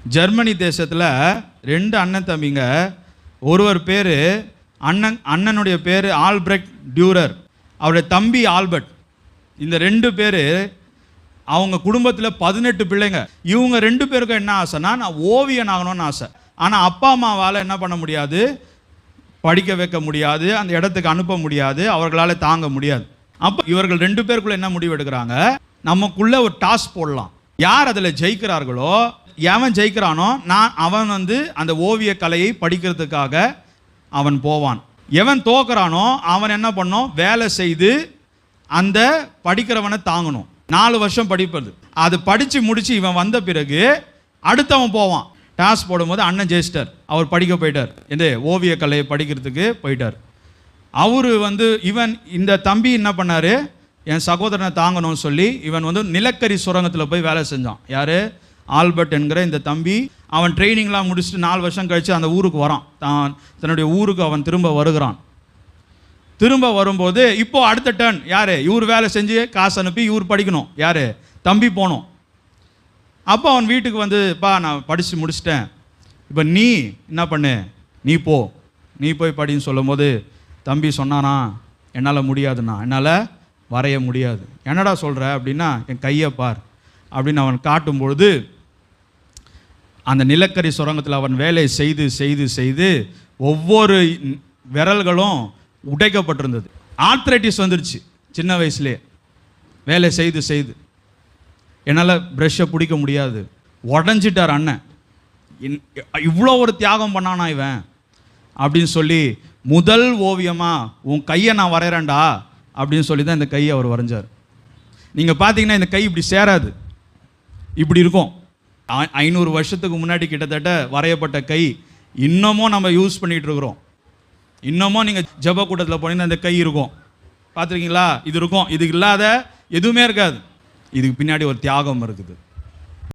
Germany தேசத்தில் 2 அண்ணன் தம்பிங்க. ஒருவர் பேர் அண்ணனுடைய பேர் ஆல்பிரட் டியூரர், அவருடைய தம்பி ஆல்பர்ட். இந்த 2 பேர் அவங்க குடும்பத்தில் 18 பிள்ளைங்க. இவங்க 2 பேருக்கும் என்ன ஆசைன்னா, நான் ஓவியன் ஆகணும்னு ஆசை. ஆனால் அப்பா அம்மாவால் என்ன பண்ண முடியாது, படிக்க வைக்க முடியாது, அந்த இடத்துக்கு அனுப்ப முடியாது, அவர்களால் தாங்க முடியாது. அப்போ இவர்கள் 2 பேருக்குள்ள என்ன முடிவு எடுக்கிறாங்க, நமக்குள்ள ஒரு டாஸ்க் போடலாம். யார் அதில் ஜெயிக்கிறார்களோ, எவன் ஜெயிக்கிறானோ அவன் அந்த ஓவிய கலையை படிக்கிறதுக்காக அவன் போவான். எவன் தோக்குறானோ அவன் என்ன பண்ணோம், வேலை செய்து அந்த படிக்கிறவனை தாங்கணும். 4 வருஷம் படிப்பது. அது படித்து முடித்து இவன் வந்த பிறகு அடுத்தவன் போவான். டாஸ்க் போடும்போது அண்ணன் ஜெயிச்சிட்டார், அவர் படிக்க போயிட்டார், இந்த ஓவிய கலையை படிக்கிறதுக்கு போயிட்டார். அவர் இந்த தம்பி என்ன பண்ணார், என் சகோதரனை தாங்கணும்னு சொல்லி இவன் நிலக்கரி சுரங்கத்தில் போய் வேலை செஞ்சான். யார், ஆல்பர்ட் என்கிற இந்த தம்பி. அவன் ட்ரைனிங்லாம் முடிச்சுட்டு 4 வருஷம் கழித்து அந்த ஊருக்கு வரான். தன்னுடைய ஊருக்கு அவன் திரும்ப வருகிறான். திரும்ப வரும்போது இப்போ அடுத்த டர்ன் யார், இவர் வேலை செஞ்சு காசு அனுப்பி இவர் படிக்கணும். யார், தம்பி போகணும். அப்போ அவன் வீட்டுக்கு பா நான் படித்து முடிச்சிட்டேன், இப்போ நீ என்ன பண்ணு, நீ போய் படின்னு சொல்லும் போது தம்பி சொன்னானா, என்னால் முடியாதுண்ணா, என்னால் வரைய முடியாது. என்னடா சொல்கிற அப்படின்னா, என் கையை பார் அப்படின்னு அவன் காட்டும்பொழுது அந்த நிலக்கரி சுரங்கத்தில் அவன் வேலை செய்து செய்து செய்து ஒவ்வொரு விரல்களும் உடைக்கப்பட்டிருந்தது. ஆர்த்ரைட்டிஸ் வந்துருச்சு சின்ன வயசுலேயே. வேலை செய்து செய்து என்னால் ப்ரெஷ்ஷை பிடிக்க முடியாது, உடஞ்சிட்டார் அண்ணன். இவ்வளோ ஒரு தியாகம் பண்ணானா இவன் அப்படின்னு சொல்லி முதல் ஓவியமாக உன் கையை நான் வரைகிறேன்டா அப்படின்னு சொல்லி தான் இந்த கையை அவர் வரைஞ்சார். நீங்கள் பார்த்தீங்கன்னா இந்த கை இப்படி சேராது, இப்படி இருக்கும். 500 வருஷத்துக்கு முன்னாடி கிட்டத்தட்ட வரையப்பட்ட கை இன்னமும் நம்ம யூஸ் பண்ணிகிட்டு இருக்கிறோம். இன்னமும் நீங்கள் ஜப கூட்டத்தில் போனீங்கன்னா இந்த கை இருக்கும், பார்த்துருக்கீங்களா? இது இருக்கும். இதுக்கு இல்லாத எதுவுமே இருக்காது. இதுக்கு பின்னாடி ஒரு தியாகம் இருக்குது.